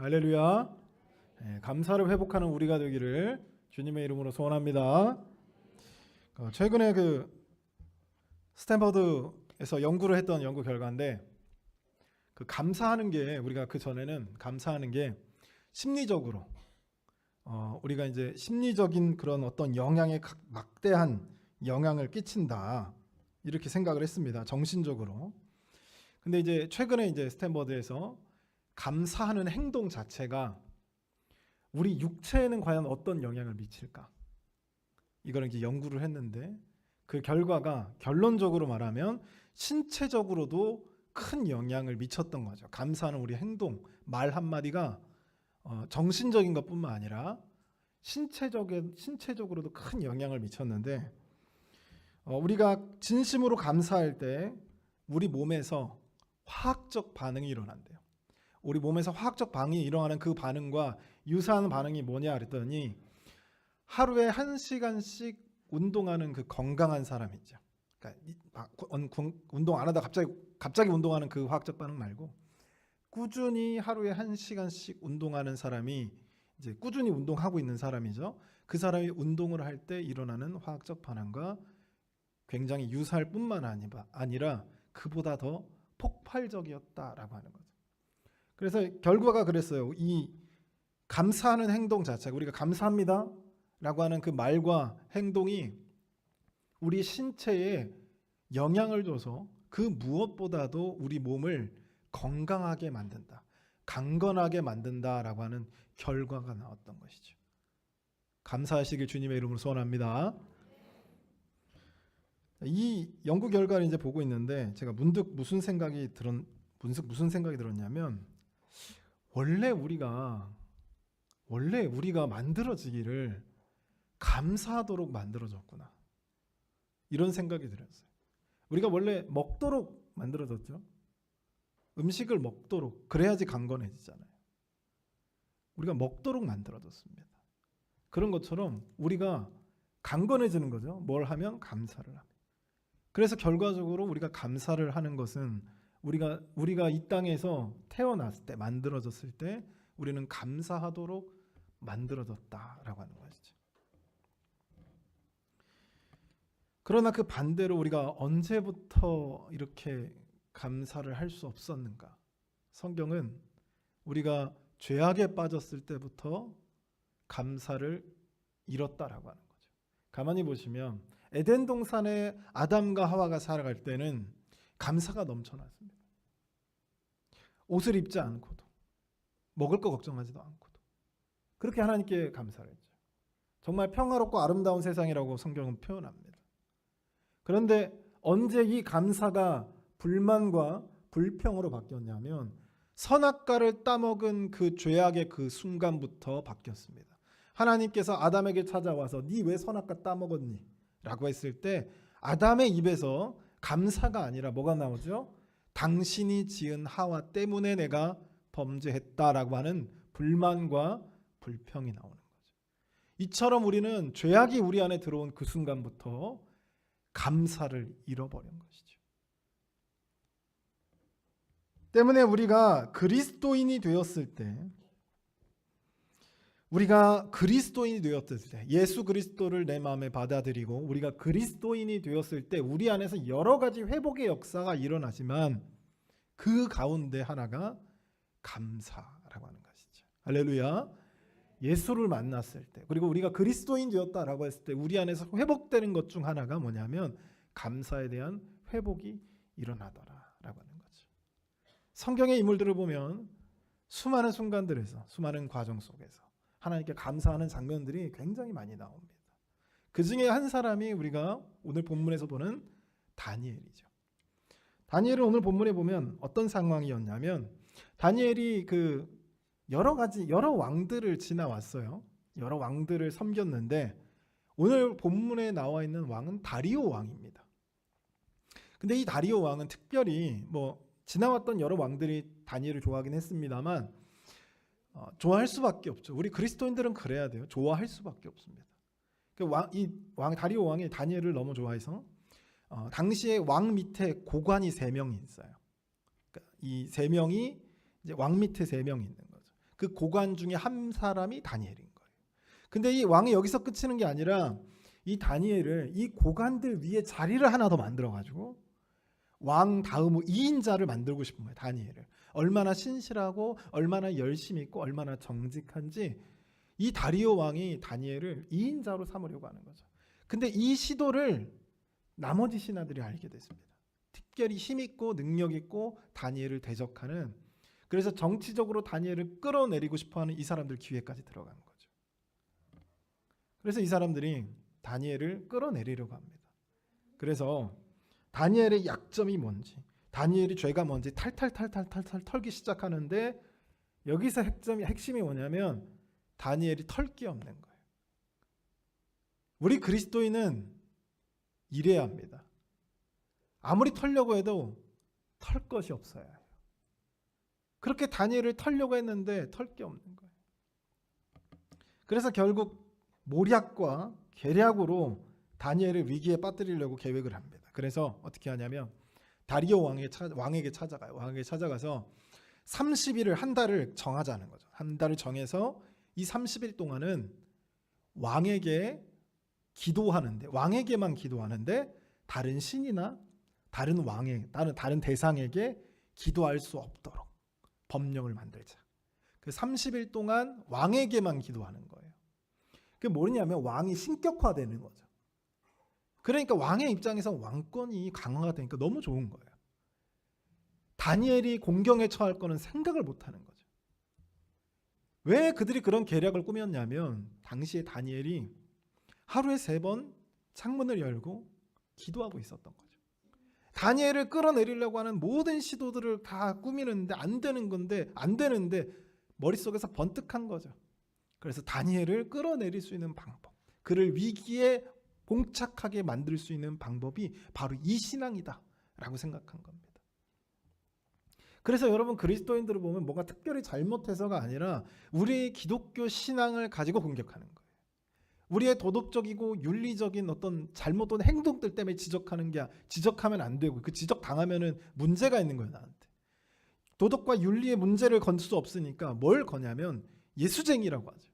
할렐루야. 감사를 회복하는 우리가 되기를 주님의 이름으로 소원합니다. 최근에 스탠퍼드에서 연구를 했던 연구 결과인데 감사하는 게 우리가 그 전에는 감사하는 게 심리적으로 우리가 이제 심리적인 그런 어떤 영향에 막대한 영향을 끼친다 이렇게 생각을 했습니다. 정신적으로. 근데 이제 최근에 이제 스탠퍼드에서 감사하는 행동 자체가 우리 육체에는 과연 어떤 영향을 미칠까? 이거를 이제 연구를 했는데 그 결과가 결론적으로 말하면 신체적으로도 큰 영향을 미쳤던 거죠. 감사하는 우리 행동, 말 한마디가 정신적인 것뿐만 아니라 신체적으로도 큰 영향을 미쳤는데 우리가 진심으로 감사할 때 우리 몸에서 화학적 반응이 일어난대요. 우리 몸에서 화학적 반응이 일어나는 그 반응과 유사한 반응이 뭐냐 그랬더니 하루에 1시간씩 운동하는 그 건강한 사람 있죠. 그러니까 운동 안 하다 갑자기 운동하는 그 화학적 반응 말고 꾸준히 하루에 1시간씩 운동하는 사람이 이제 꾸준히 운동하고 있는 사람이죠. 그 사람이 운동을 할 때 일어나는 화학적 반응과 굉장히 유사할 뿐만 아니라 그보다 더 폭발적이었다라고 하는 거죠. 그래서 결과가 그랬어요. 이 감사하는 행동 자체가 우리가 감사합니다 라고 하는 그 말과 행동이 우리 신체에 영향을 줘서 그 무엇보다도 우리 몸을 건강하게 만든다, 강건하게 만든다라고 하는 결과가 나왔던 것이죠. 감사하시길 주님의 이름으로 소원합니다. 이 연구 결과를 이제 보고 있는데 제가 문득 무슨 생각이 들었냐면 원래 우리가 만들어지기를 감사하도록 만들어졌구나 이런 생각이 들었어요. 우리가 원래 먹도록 만들어졌죠. 음식을 먹도록 그래야지 강건해지잖아요. 우리가 먹도록 만들어졌습니다. 그런 것처럼 우리가 강건해지는 거죠. 뭘 하면 감사를 하면. 그래서 결과적으로 우리가 감사를 하는 것은 우리가 이 땅에서 태어났을 때 만들어졌을 때 우리는 감사하도록 만들어졌다라고 하는 것이죠. 그러나 그 반대로 우리가 언제부터 이렇게 감사를 할 수 없었는가? 성경은 우리가 죄악에 빠졌을 때부터 감사를 잃었다라고 하는 거죠. 가만히 보시면 에덴 동산에 아담과 하와가 살아갈 때는 감사가 넘쳐났습니다. 옷을 입지 않고도 먹을 거 걱정하지도 않고도 그렇게 하나님께 감사를 했죠. 정말 평화롭고 아름다운 세상이라고 성경은 표현합니다. 그런데 언제 이 감사가 불만과 불평으로 바뀌었냐면 선악과를 따먹은 그 죄악의 그 순간부터 바뀌었습니다. 하나님께서 아담에게 찾아와서 네 왜 선악과 따먹었니? 라고 했을 때 아담의 입에서 감사가 아니라 뭐가 나오죠? 당신이 지은 하와 때문에 내가 범죄했다라고 하는 불만과 불평이 나오는 거죠. 이처럼 우리는 죄악이 우리 안에 들어온 그 순간부터 감사를 잃어버린 것이죠. 때문에 우리가 그리스도인이 되었을 때 예수 그리스도를 내 마음에 받아들이고 우리가 그리스도인이 되었을 때 우리 안에서 여러 가지 회복의 역사가 일어나지만 그 가운데 하나가 감사라고 하는 것이죠. 할렐루야. 예수를 만났을 때 그리고 우리가 그리스도인 되었다라고 했을 때 우리 안에서 회복되는 것 중 하나가 뭐냐면 감사에 대한 회복이 일어나더라라고 하는 거죠. 성경의 인물들을 보면 수많은 순간들에서 수많은 과정 속에서 하나님께 감사하는 장면들이 굉장히 많이 나옵니다. 그 중에 한 사람이 우리가 오늘 본문에서 보는 다니엘이죠. 다니엘은 오늘 본문에 보면 어떤 상황이었냐면 다니엘이 여러 왕들을 지나왔어요. 여러 왕들을 섬겼는데 오늘 본문에 나와 있는 왕은 다리오 왕입니다. 근데 이 다리오 왕은 특별히 지나왔던 여러 왕들이 다니엘을 좋아하긴 했습니다만 좋아할 수밖에 없죠. 우리 그리스도인들은 그래야 돼요. 좋아할 수밖에 없습니다. 다리오 왕이 다니엘을 너무 좋아해서 당시에 왕 밑에 고관이 3명이 있어요. 그러니까 이 3명이 이제 왕 밑에 3명이 있는 거죠. 그 고관 중에 한 사람이 다니엘인 거예요. 근데 이 왕이 여기서 끝이는 게 아니라 이 다니엘을 이 고관들 위에 자리를 하나 더 만들어가지고 왕 다음 후 2인자를 만들고 싶은 거예요. 다니엘을. 얼마나 신실하고 얼마나 열심히 있고 얼마나 정직한지 이 다리오 왕이 다니엘을 2인자로 삼으려고 하는 거죠. 근데 이 시도를 나머지 신하들이 알게 됐습니다. 특별히 힘있고 능력있고 다니엘을 대적하는, 그래서 정치적으로 다니엘을 끌어내리고 싶어하는 이 사람들 기회까지 들어간 거죠. 그래서 이 사람들이 다니엘을 끌어내리려고 합니다. 그래서 다니엘의 약점이 뭔지, 다니엘이 죄가 뭔지 탈탈 털기 시작하는데, 여기서 핵심이 뭐냐면 다니엘이 털 게 없는 거예요. 우리 그리스도인은 이래야 합니다. 아무리 털려고 해도 털 것이 없어야 해요. 그렇게 다니엘을 털려고 했는데 털 게 없는 거예요. 그래서 결국 모략과 계략으로 다니엘을 위기에 빠뜨리려고 계획을 합니다. 그래서 어떻게 하냐면 다리오 왕에게 찾아가요. 왕에게 찾아가서 30일을, 한 달을 정하자는 거죠. 한 달을 정해서 이 30일 동안은 왕에게 기도하는데, 왕에게만 기도하는데 다른 신이나 다른 왕에, 다른 대상에게 기도할 수 없도록 법령을 만들자. 그 30일 동안 왕에게만 기도하는 거예요. 그게 뭐냐면 왕이 신격화되는 거죠. 그러니까 왕의 입장에서 왕권이 강화가 되니까 너무 좋은 거예요. 다니엘이 공경에 처할 거는 생각을 못 하는 거죠. 왜 그들이 그런 계략을 꾸몄냐면 당시에 다니엘이 하루에 3번 창문을 열고 기도하고 있었던 거죠. 다니엘을 끌어내리려고 하는 모든 시도들을 다 꾸미는데 안 되는데 머릿속에서 번뜩한 거죠. 그래서 다니엘을 끌어내릴 수 있는 방법, 그를 위기에 봉착하게 만들 수 있는 방법이 바로 이 신앙이다 라고 생각한 겁니다. 그래서 여러분, 그리스도인들을 보면 뭔가 특별히 잘못해서가 아니라 우리의 기독교 신앙을 가지고 공격하는 거예요. 우리의 도덕적이고 윤리적인 어떤 잘못된 행동들 때문에 지적하면 안 되고, 그 지적당하면은 문제가 있는 거예요, 나한테. 도덕과 윤리의 문제를 건 수 없으니까 뭘 거냐면 예수쟁이라고 하죠.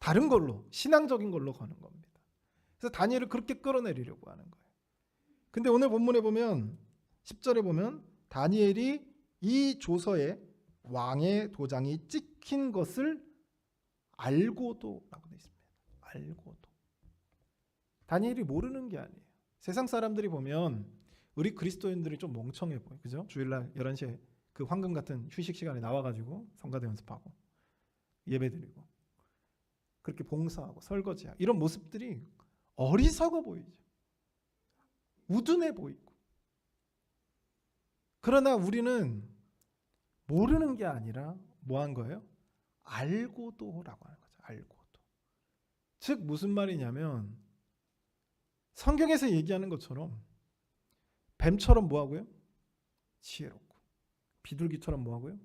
다른 걸로, 신앙적인 걸로 거는 겁니다. 그래서 다니엘을 그렇게 끌어내리려고 하는 거예요. 근데 오늘 본문에 보면 10절에 보면 다니엘이 이 조서에 왕의 도장이 찍힌 것을 알고도 라고 되어 있습니다. 알고도. 다니엘이 모르는 게 아니에요. 세상 사람들이 보면 우리 그리스도인들이 좀 멍청해 보여요. 그죠? 주일날 11시에 그 황금 같은 휴식 시간에 나와가지고 성가대 연습하고 예배드리고 그렇게 봉사하고 설거지하고 이런 모습들이 어리석어 보이죠. 우둔해 보이고. 그러나 우리는 모르는 게 아니라 뭐 한 거예요? 알고도라고 하는 거죠. 알고도. 즉 무슨 말이냐면 성경에서 얘기하는 것처럼 뱀처럼 뭐 하고요? 지혜롭고 비둘기처럼 뭐 하고요?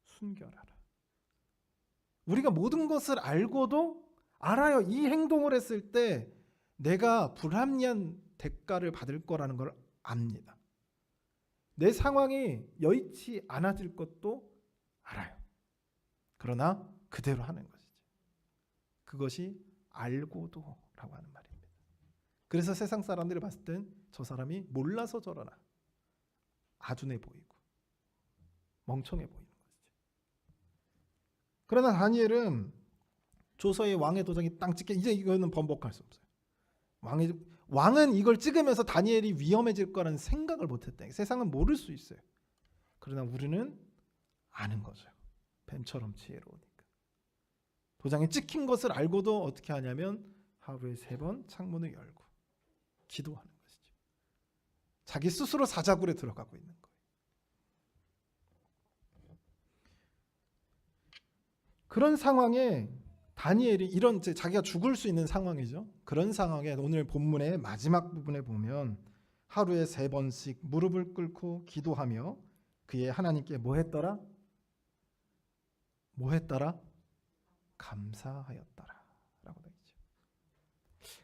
순결하라. 우리가 모든 것을 알고도 알아요. 이 행동을 했을 때 내가 불합리한 대가를 받을 거라는 걸 압니다. 내 상황이 여의치 않아질 것도 알아요. 그러나 그대로 하는 것이죠. 그것이 알고도라고 하는 말입니다. 그래서 세상 사람들이 봤을 땐 저 사람이 몰라서 저러나 아둔해 보이고 멍청해 보이는 것이죠. 그러나 다니엘은 조서에 왕의 도장이 땅 찍게, 이제 이거는 번복할 수 없어요. 왕은 이걸 찍으면서 다니엘이 위험해질 거라는 생각을 못했다. 세상은 모를 수 있어요. 그러나 우리는 아는 거죠. 뱀처럼 지혜로우니까. 도장에 찍힌 것을 알고도 어떻게 하냐면 하루에 3번 창문을 열고 기도하는 것이죠. 자기 스스로 사자굴에 들어가고 있는 거예요. 그런 상황에 다니엘이 이런 자기가 죽을 수 있는 상황이죠. 그런 상황에 오늘 본문의 마지막 부분에 보면 하루에 3번씩 무릎을 꿇고 기도하며 그의 하나님께 뭐 했더라? 감사하였더라 라고 되어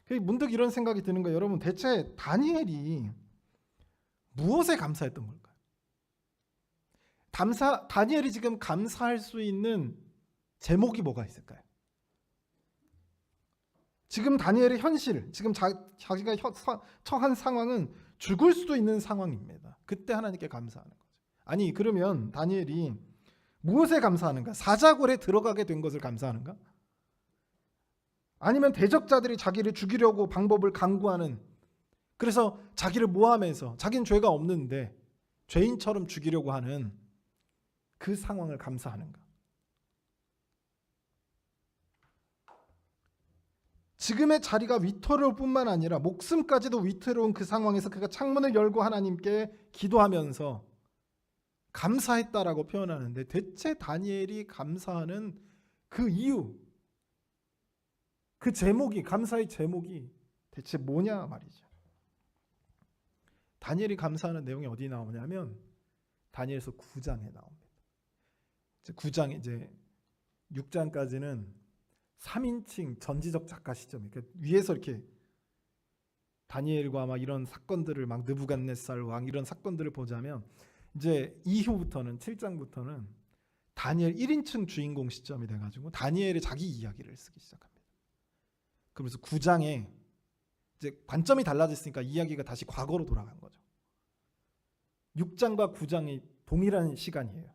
있죠. 문득 이런 생각이 드는 거예요. 여러분, 대체 다니엘이 무엇에 감사했던 걸까요? 다니엘이 지금 감사할 수 있는 제목이 뭐가 있을까요? 지금 다니엘의 현실, 지금 자기가 처한 상황은 죽을 수도 있는 상황입니다. 그때 하나님께 감사하는 거죠. 아니 그러면 다니엘이 무엇에 감사하는가? 사자굴에 들어가게 된 것을 감사하는가? 아니면 대적자들이 자기를 죽이려고 방법을 강구하는, 그래서 자기를 모함해서 자기는 죄가 없는데 죄인처럼 죽이려고 하는 그 상황을 감사하는가? 지금의 자리가 위태로울 뿐만 아니라 목숨까지도 위태로운 그 상황에서 그가 창문을 열고 하나님께 기도하면서 감사했다라고 표현하는데, 대체 다니엘이 감사하는 그 이유, 그 제목이, 감사의 제목이 대체 뭐냐 말이죠. 다니엘이 감사하는 내용이 어디 나오냐면 다니엘서 9장에 나옵니다. 9장 이제 6장까지는 3인칭 전지적 작가 시점, 그러니까 위에서 이렇게 다니엘과 막 이런 사건들을, 막 느부갓네살 왕 이런 사건들을 보자면, 이제 이후부터는 7장부터는 다니엘 1인칭 주인공 시점이 돼가지고 다니엘의 자기 이야기를 쓰기 시작합니다. 그러면서 9장에 이제 관점이 달라졌으니까 이야기가 다시 과거로 돌아간 거죠. 6장과 9장이 동일한 시간이에요.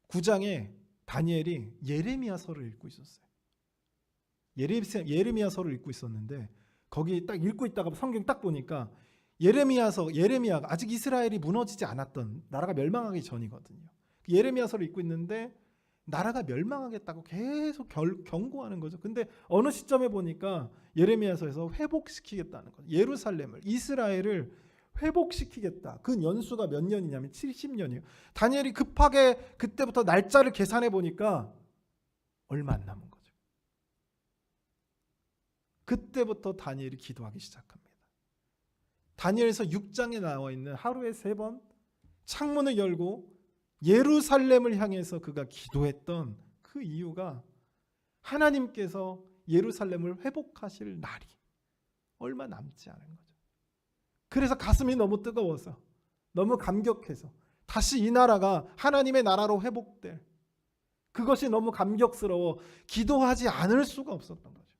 9장에 다니엘이 예레미야서를 읽고 있었어요. 예레미야서를 읽고 있었는데 거기 딱 읽고 있다가 성경 딱 보니까 예레미야가 아직 이스라엘이 무너지지 않았던, 나라가 멸망하기 전이거든요. 예레미야서를 읽고 있는데 나라가 멸망하겠다고 계속 경고하는 거죠. 근데 어느 시점에 보니까 예레미야서에서 회복시키겠다는 거죠. 예루살렘을, 이스라엘을 회복시키겠다. 그 연수가 몇 년이냐면 70년이에요. 다니엘이 급하게 그때부터 날짜를 계산해 보니까 얼마 안 남은 거죠. 그때부터 다니엘이 기도하기 시작합니다. 다니엘서 6장에 나와 있는 하루에 3번 창문을 열고 예루살렘을 향해서 그가 기도했던 그 이유가 하나님께서 예루살렘을 회복하실 날이 얼마 남지 않은 거죠. 그래서 가슴이 너무 뜨거워서, 너무 감격해서 다시 이 나라가 하나님의 나라로 회복될, 그것이 너무 감격스러워 기도하지 않을 수가 없었던 거죠.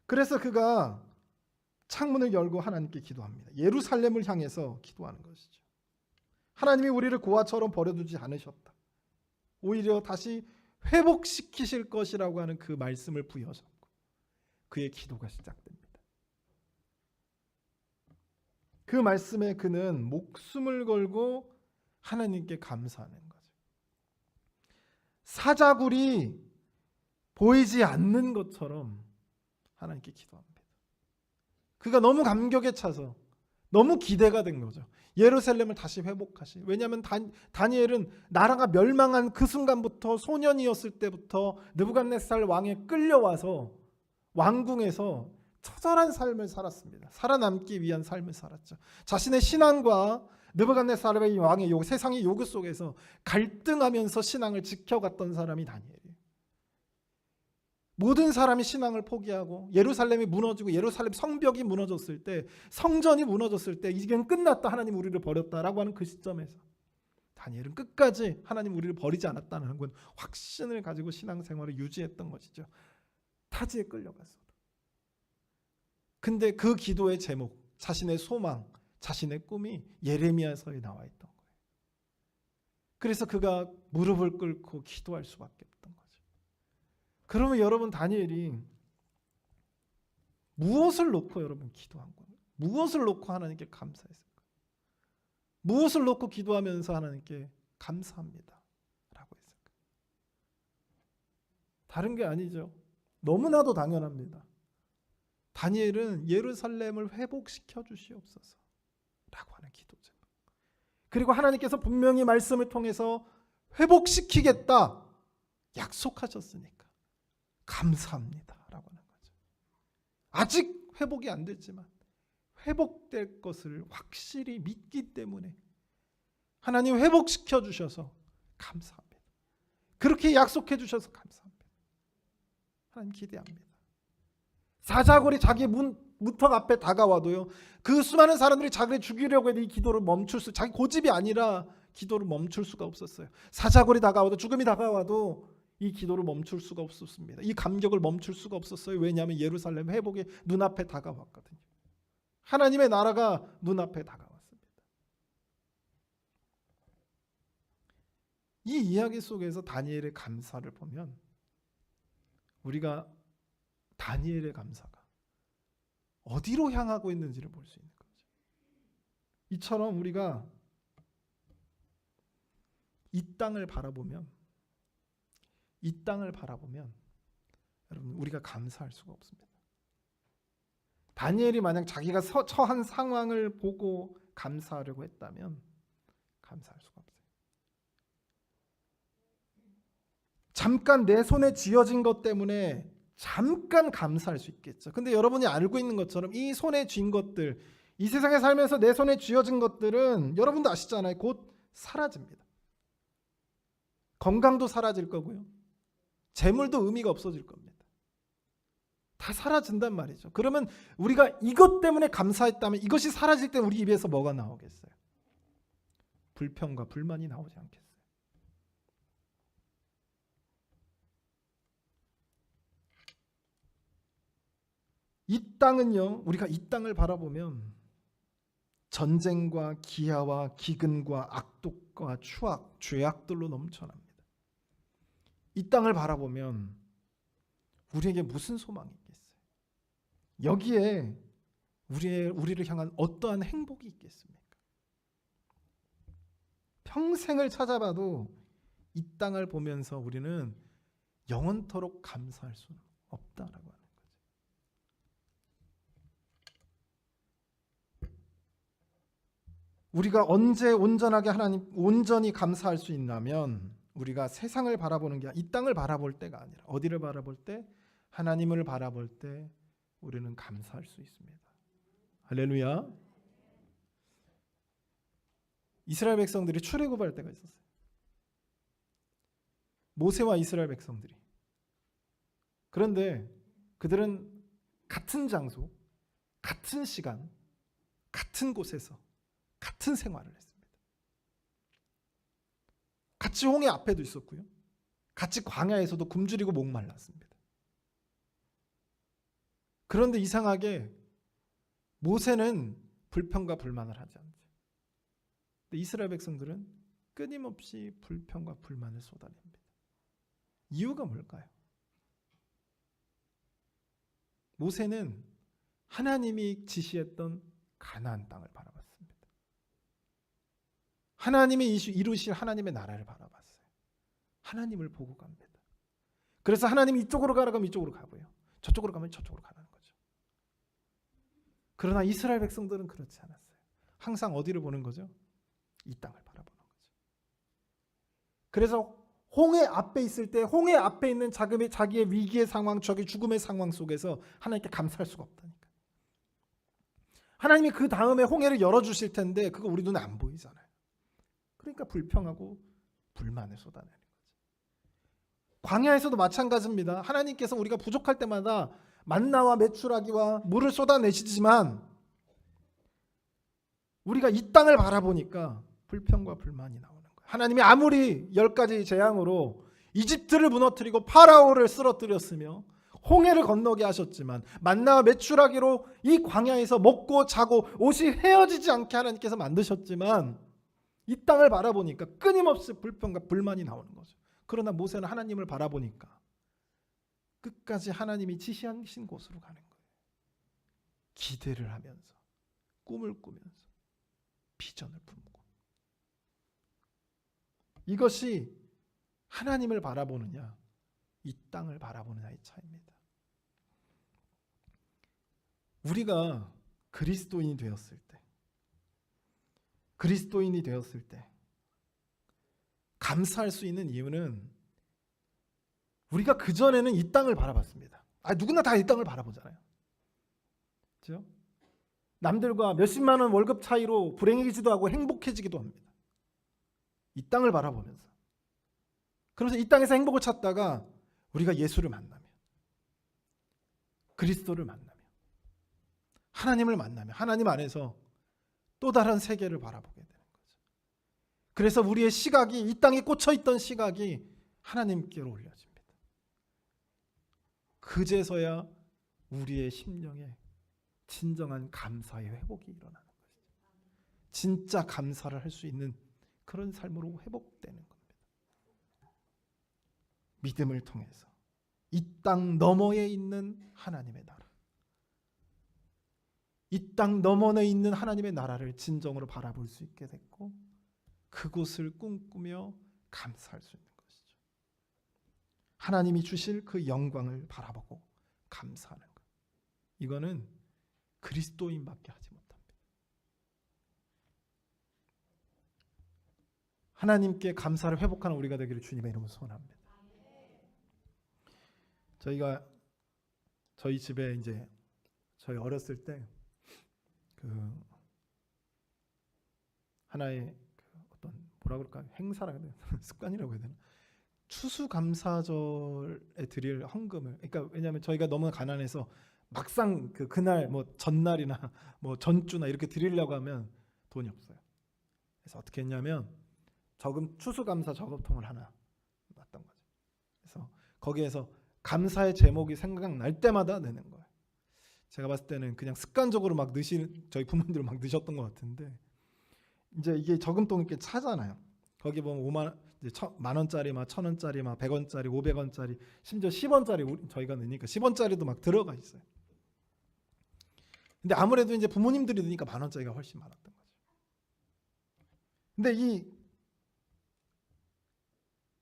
그래서 그가 창문을 열고 하나님께 기도합니다. 예루살렘을 향해서 기도하는 것이죠. 하나님이 우리를 고아처럼 버려두지 않으셨다. 오히려 다시 회복시키실 것이라고 하는 그 말씀을 부여잡고 그의 기도가 시작됩니다. 그 말씀에 그는 목숨을 걸고 하나님께 감사하는 거죠. 사자굴이 보이지 않는 것처럼 하나님께 기도합니다. 그가 너무 감격에 차서 너무 기대가 된 거죠. 예루살렘을 다시 회복하시. 왜냐하면 다니엘은 나라가 멸망한 그 순간부터, 소년이었을 때부터 느부갓네살 왕에 끌려와서 왕궁에서 처절한 삶을 살았습니다. 살아남기 위한 삶을 살았죠. 자신의 신앙과 느부갓네살 왕의 세상의 요구 속에서 갈등하면서 신앙을 지켜갔던 사람이 다니엘이에요. 모든 사람이 신앙을 포기하고 예루살렘이 무너지고 예루살렘 성벽이 무너졌을 때, 성전이 무너졌을 때 이젠 끝났다, 하나님 우리를 버렸다라고 하는 그 시점에서 다니엘은 끝까지 하나님 우리를 버리지 않았다는 건 확신을 가지고 신앙생활을 유지했던 것이죠. 타지에 끌려가서도. 근데 그 기도의 제목, 자신의 소망, 자신의 꿈이 예레미야서에 나와 있던 거예요. 그래서 그가 무릎을 꿇고 기도할 수밖에 없던 거예요. 그러면 여러분, 다니엘이 무엇을 놓고 여러분 기도한 거예요? 무엇을 놓고 하나님께 감사했을까요? 무엇을 놓고 기도하면서 하나님께 감사합니다 라고 했을까요? 다른 게 아니죠. 너무나도 당연합니다. 다니엘은 예루살렘을 회복시켜 주시옵소서 라고 하는 기도 제목. 그리고 하나님께서 분명히 말씀을 통해서 회복시키겠다 약속하셨으니까 감사합니다 라고 하는 거죠. 아직 회복이 안 됐지만 회복될 것을 확실히 믿기 때문에 하나님 회복시켜 주셔서 감사합니다. 그렇게 약속해 주셔서 감사합니다. 하나님 기대합니다. 사자굴이 자기 문 무턱 앞에 다가와도요, 그 수많은 사람들이 자기를 죽이려고 해도 이 기도를 멈출 수, 자기 고집이 아니라 기도를 멈출 수가 없었어요. 사자굴이 다가와도, 죽음이 다가와도 이 기도를 멈출 수가 없었습니다. 이 감격을 멈출 수가 없었어요. 왜냐하면 예루살렘 회복이 눈앞에 다가왔거든요. 하나님의 나라가 눈앞에 다가왔습니다. 이 이야기 속에서 다니엘의 감사를 보면 우리가 다니엘의 감사가 어디로 향하고 있는지를 볼 수 있는 거죠. 이처럼 우리가 이 땅을 바라보면 여러분 우리가 감사할 수가 없습니다. 다니엘이 만약 자기가 처한 상황을 보고 감사하려고 했다면 감사할 수가 없어요. 잠깐 내 손에 쥐어진 것 때문에 잠깐 감사할 수 있겠죠. 근데 여러분이 알고 있는 것처럼 이 손에 쥔 것들, 이 세상에 살면서 내 손에 쥐어진 것들은 여러분도 아시잖아요. 곧 사라집니다. 건강도 사라질 거고요. 재물도 의미가 없어질 겁니다. 다 사라진단 말이죠. 그러면 우리가 이것 때문에 감사했다면 이것이 사라질 때 우리 입에서 뭐가 나오겠어요? 불평과 불만이 나오지 않겠어요? 이 땅은요, 우리가 이 땅을 바라보면 전쟁과 기아와 기근과 악독과 추악, 죄악들로 넘쳐납니다. 이 땅을 바라보면 우리에게 무슨 소망이 있겠어요? 여기에 우리를 향한 어떠한 행복이 있겠습니까? 평생을 찾아봐도 이 땅을 보면서 우리는 영원토록 감사할 수는 없다라고 하는 거죠. 우리가 언제 온전하게 하나님 온전히 감사할 수 있냐면 우리가 세상을 바라보는 게 이 땅을 바라볼 때가 아니라 어디를 바라볼 때? 하나님을 바라볼 때 우리는 감사할 수 있습니다. 할렐루야. 이스라엘 백성들이 출애굽할 때가 있었어요. 모세와 이스라엘 백성들이. 그런데 그들은 같은 장소, 같은 시간, 같은 곳에서 같은 생활을 했습니다. 같이 홍해 앞에도 있었고요. 같이 광야에서도 굶주리고 목말랐습니다. 그런데 이상하게 모세는 불평과 불만을 하지 않죠. 근데 이스라엘 백성들은 끊임없이 불평과 불만을 쏟아냅니다. 이유가 뭘까요? 모세는 하나님이 지시했던 가나안 땅을 바라봤습니다. 하나님이 이루실 하나님의 나라를 바라봤어요. 하나님을 보고 갑니다. 그래서 하나님이 이쪽으로 가라고 하면 이쪽으로 가고요. 저쪽으로 가면 저쪽으로 가는 거죠. 그러나 이스라엘 백성들은 그렇지 않았어요. 항상 어디를 보는 거죠? 이 땅을 바라보는 거죠. 그래서 홍해 앞에 있을 때 홍해 앞에 있는 자기의 위기의 상황, 자기 죽음의 상황 속에서 하나님께 감사할 수가 없다니까. 하나님이 그 다음에 홍해를 열어주실 텐데 그거 우리 눈에 안 보이잖아요. 그러니까 불평하고 불만을 쏟아내는 거죠. 광야에서도 마찬가지입니다. 하나님께서 우리가 부족할 때마다 만나와 메추라기와 물을 쏟아내시지만 우리가 이 땅을 바라보니까 불평과 불만이 나오는 거예요. 하나님이 아무리 10가지 재앙으로 이집트를 무너뜨리고 파라오를 쓰러뜨렸으며 홍해를 건너게 하셨지만 만나와 메추라기로 이 광야에서 먹고 자고 옷이 헤어지지 않게 하나님께서 만드셨지만 이 땅을 바라보니까 끊임없이 불평과 불만이 나오는 거죠. 그러나 모세는 하나님을 바라보니까 끝까지 하나님이 지시하신 곳으로 가는 거예요. 기대를 하면서 꿈을 꾸면서 비전을 품고. 이것이 하나님을 바라보느냐 이 땅을 바라보느냐의 차이입니다. 우리가 그리스도인이 되었을 때 감사할 수 있는 이유는 우리가 그전에는 이 땅을 바라봤습니다. 누구나 다 이 땅을 바라보잖아요. 그렇죠? 남들과 몇십만 원 월급 차이로 불행해지기도 하고 행복해지기도 합니다. 이 땅을 바라보면서. 그러면서 이 땅에서 행복을 찾다가 우리가 예수를 만나면, 그리스도를 만나면 하나님을 만나면 하나님 안에서 또 다른 세계를 바라보게 되는 거죠. 그래서 우리의 시각이, 이 땅에 꽂혀 있던 시각이 하나님께로 올려집니다. 그제서야 우리의 심령에 진정한 감사의 회복이 일어나는 것이죠. 진짜 감사를 할 수 있는 그런 삶으로 회복되는 겁니다. 믿음을 통해서 이 땅 너머에 있는 하나님의 나라, 이 땅 너머에 있는 하나님의 나라를 진정으로 바라볼 수 있게 됐고, 그곳을 꿈꾸며 감사할 수 있는 것이죠. 하나님이 주실 그 영광을 바라보고 감사하는 것, 이거는 그리스도인밖에 하지 못합니다. 하나님께 감사를 회복하는 우리가 되기를 주님의 이름으로 소원합니다. 저희 집에 이제 저희 어렸을 때 그 하나의 어떤 뭐라 그럴까요? 행사라고 해야 되나? 습관이라고 해야 되나? 추수감사절에 드릴 헌금을, 그러니까 왜냐하면 저희가 너무 가난해서 막상 그날 뭐 전날이나 뭐 전주나 이렇게 드리려고 하면 돈이 없어요. 그래서 어떻게 했냐면 추수감사 저금통을 하나 놨던 거죠. 그래서 거기에서 감사의 제목이 생각날 때마다 내는 거예요. 제가 봤을 때는 그냥 습관적으로 막 저희 부모님들 막 넣으셨던 것 같은데, 이제 이게 저금통 이렇게 차잖아요. 거기 보면 10,000원짜리, 막 1,000원짜리, 막 100원짜리, 500원짜리, 심지어 10원짜리 저희가 넣으니까 10원짜리도 막 들어가 있어요. 근데 아무래도 이제 부모님들이 넣으니까 10,000원짜리가 훨씬 많았던 거죠. 근데 이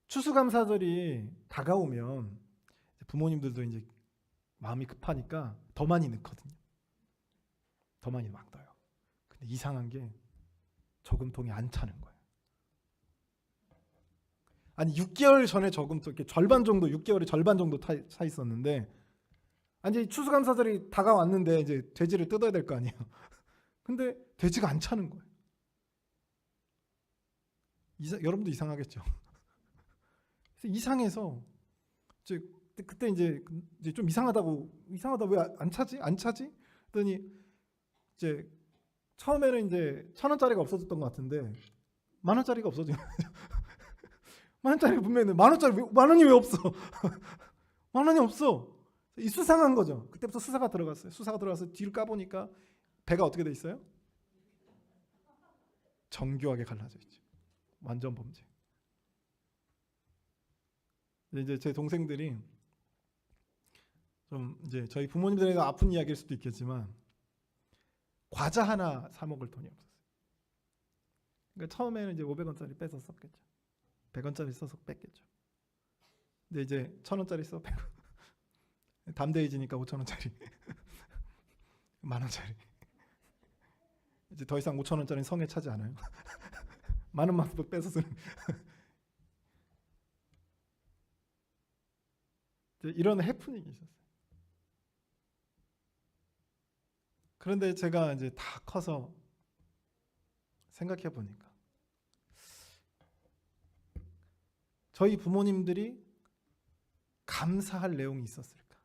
추수감사절이 다가오면 부모님들도 이제 마음이 급하니까 더 많이 넣거든요. 더 많이 막 넣어요. 근데 이상한 게 저금통이 안 차는 거예요. 아니 6개월 전에 저금통 이렇게 절반 정도, 6개월에 절반 정도 차 있었는데, 이제 추수감사절이 다가왔는데 이제 돼지를 뜯어야 될 거 아니에요. 근데 돼지가 안 차는 거예요. 여러분도 이상하겠죠. 그래서 이상해서 그때 이제 좀 이상하다 왜 안 차지? 그랬더니 이제 처음에는 이제 1,000원짜리가 없어졌던 것 같은데 10,000원짜리가 없어진 거예요. 10,000원짜리 분명히 10,000원이 왜 없어? 10,000원이 없어. 이 수상한 거죠. 그때부터 수사가 들어갔어요. 수사가 들어가서 뒤를 까보니까 배가 어떻게 돼 있어요? 정교하게 갈라져 있죠. 완전 범죄. 이제 제 동생들이 좀 이제 저희 부모님들에게 아픈 이야기일 수도 있겠지만 과자 하나 사 먹을 돈이 없었어요. 그러니까 처음에는 이제 500원짜리 빼서 썼겠죠. 100원짜리 써서 뺐겠죠. 근데 이제 1,000원짜리 써 빼고 담대해지니까 5,000원짜리 10,000원짜리 이제 더 이상 5,000원짜리는 성에 차지 않아요. 많은 만큼 빼서 쓰는 이런 해프닝이 있었어요. 그런데 제가 이제 다 커서 생각해 보니까 저희 부모님들이 감사할 내용이 있었을까?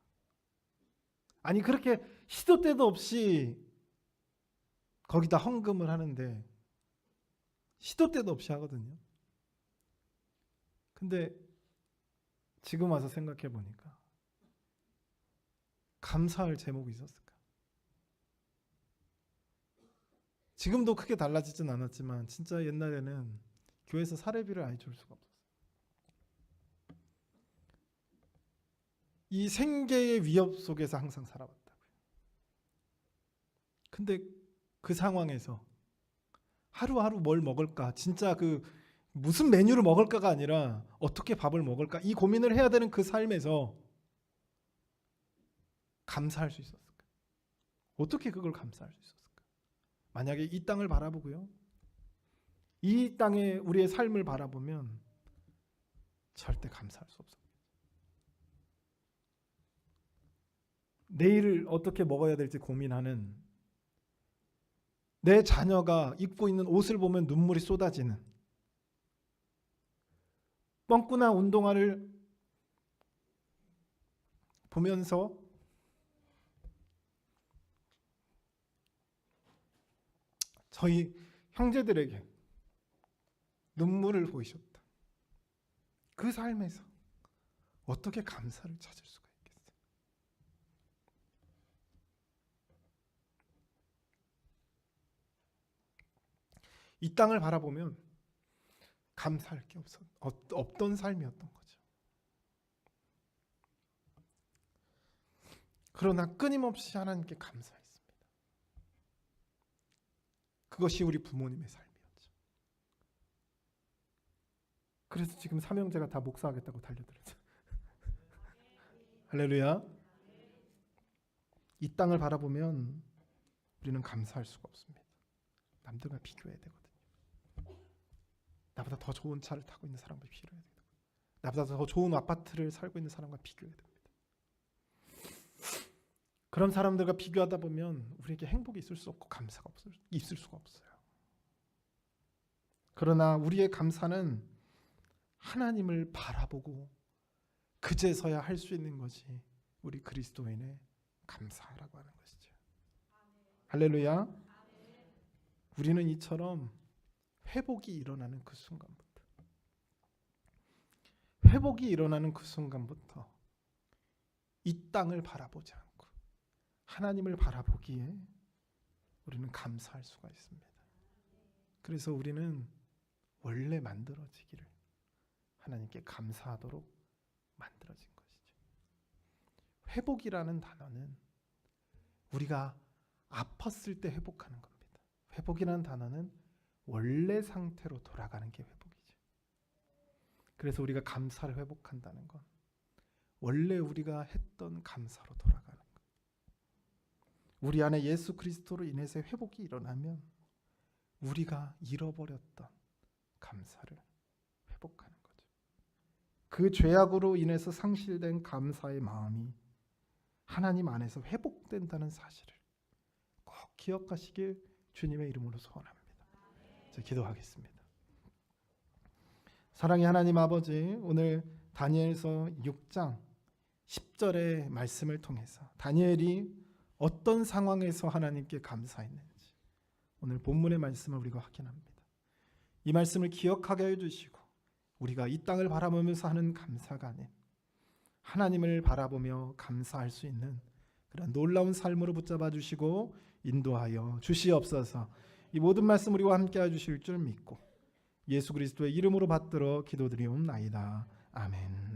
아니 그렇게 시도 때도 없이 거기다 헌금을 하는데 시도 때도 없이 하거든요. 근데 지금 와서 생각해 보니까 감사할 제목이 있었을까? 지금도 크게 달라지진 않았지만 진짜 옛날에는 교회에서 사례비를 아예 줄 수가 없었어요. 이 생계의 위협 속에서 항상 살아왔다고요. 근데 그 상황에서 하루하루 뭘 먹을까, 진짜 무슨 메뉴를 먹을까가 아니라 어떻게 밥을 먹을까, 이 고민을 해야 되는 그 삶에서 감사할 수 있었을까? 어떻게 그걸 감사할 수 있었을까? 만약에 이 땅을 바라보고요, 이 땅에 우리의 삶을 바라보면 절대 감사할 수 없어요. 내일을 어떻게 먹어야 될지 고민하는, 내 자녀가 입고 있는 옷을 보면 눈물이 쏟아지는, 뻥꾸나 운동화를 보면서 저희 형제들에게 눈물을 보이셨다. 그 삶에서 어떻게 감사를 찾을 수가 있겠어요? 이 땅을 바라보면 감사할 게 없던 삶이었던 거죠. 그러나 끊임없이 하나님께 감사했습니다. 그것이 우리 부모님의 삶이었죠. 그래서 지금 삼형제가 다 목사하겠다고 달려들었죠. 할렐루야. 이 땅을 바라보면 우리는 감사할 수가 없습니다. 남들과 비교해야 되거든요. 나보다 더 좋은 차를 타고 있는 사람과 비교해야 되고, 나보다 더 좋은 아파트를 살고 있는 사람과 비교해야 됩니다. 그런 사람들과 비교하다 보면 우리에게 행복이 있을 수 없고 감사가 있을 수가 없어요. 그러나 우리의 감사는 하나님을 바라보고 그제서야 할 수 있는 것이 우리 그리스도인의 감사라고 하는 것이죠. 할렐루야. 우리는 이처럼 회복이 일어나는 그 순간부터 이 땅을 바라보지 않고 하나님을 바라보기에 우리는 감사할 수가 있습니다. 그래서 우리는 원래 만들어지기를 하나님께 감사하도록 만들어진 것이죠. 회복이라는 단어는 우리가 아팠을 때 회복하는 겁니다. 회복이라는 단어는 원래 상태로 돌아가는 게 회복이죠. 그래서 우리가 감사를 회복한다는 건 원래 우리가 했던 감사로 돌아가는 것. 우리 안에 예수 그리스도로 인해서 회복이 일어나면 우리가 잃어버렸던 감사를 회복하는 거죠. 그 죄악으로 인해서 상실된 감사의 마음이 하나님 안에서 회복된다는 사실을 꼭 기억하시길 주님의 이름으로 소원합니다. 자, 기도하겠습니다. 사랑의 하나님 아버지, 오늘 다니엘서 6장 10절의 말씀을 통해서 다니엘이 어떤 상황에서 하나님께 감사했는지 오늘 본문의 말씀을 우리가 확인합니다. 이 말씀을 기억하게 해주시고 우리가 이 땅을 바라보면서 하는 감사가 아닌 하나님을 바라보며 감사할 수 있는 그런 놀라운 삶으로 붙잡아 주시고 인도하여 주시옵소서. 이 모든 말씀 우리와 함께 해주실 줄 믿고 예수 그리스도의 이름으로 받들어 기도드리옵나이다. 아멘.